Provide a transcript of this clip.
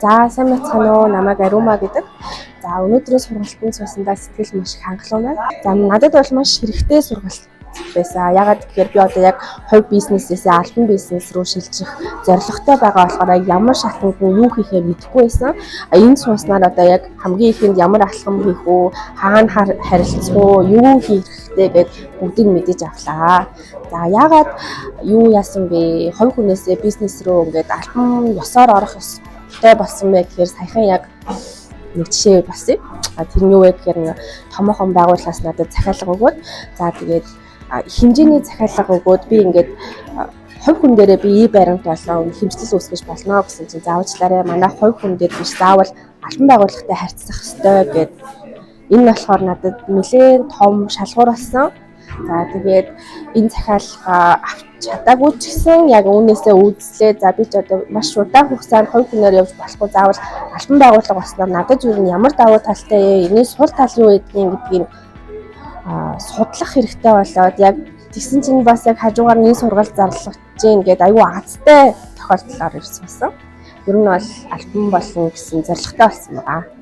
За сайн байцгаана уу? Намайг Ариума гэдэг. За өнөөдрийн сургалтанд суусандаа сэтгэл маш их хангалуун байна. За надад бол маш хэрэгтэй сургалт байсан. Ягаад гэхээр би одоо яг хувь бизнесээсээ албан бизнес рүү шилжих зорилготой байгаа болохоор ямар шатнд нь юу хийхээ мэдэхгүй байсан. Энэ сууснаар одоо яг хамгийн ихэнд ямар алхам хийх үү, хаана харилцах уу, юу хийх хэрэгтэй гэд бүгдийг мэдэж авлаа. За ягаад юу яасан бэ? Хувь хүнээсээ бизнес рүү ингээд албан ёсоор орох ёстой болсон бэ гэхээр саяхан яг нэг жишээ басъя. Тэр нь юу вэ гэхээр томоохон байгууллагаас надад захиалга өгөөд за тэгээд хэмжээний захиалга өгөөд би ингээд хувь хүн дээрээ би баримт болон хэмжлэл үүсгэж болно гэсэн чинь заавчлаарай манай хувь хүн дээр биш заавал албан байгууллагатай харьцах ёстой гэд энэ болохоор надад нэлээд том шалгуур болсон. За тэгээд энэ захиалга авч чадаагүй ч гэсэн яг үүнээсээ үзлээ. За би ч одоо маш удаан хугацаанд хувь хүнээр явж болохгүй заавал албан байгууллага болсноор надад юу ямар давуу талтай энэний сул тал юу гэдгийг судлах хэрэгтэй болоод яг тэгсэн чинь бас яг хажуугаар нь сургалт зарлах гэж ингээд аюу азтай тохиолдлоор ирсэн. Ер нь бол албан болно гэсэн зорилготой болсон байгаа.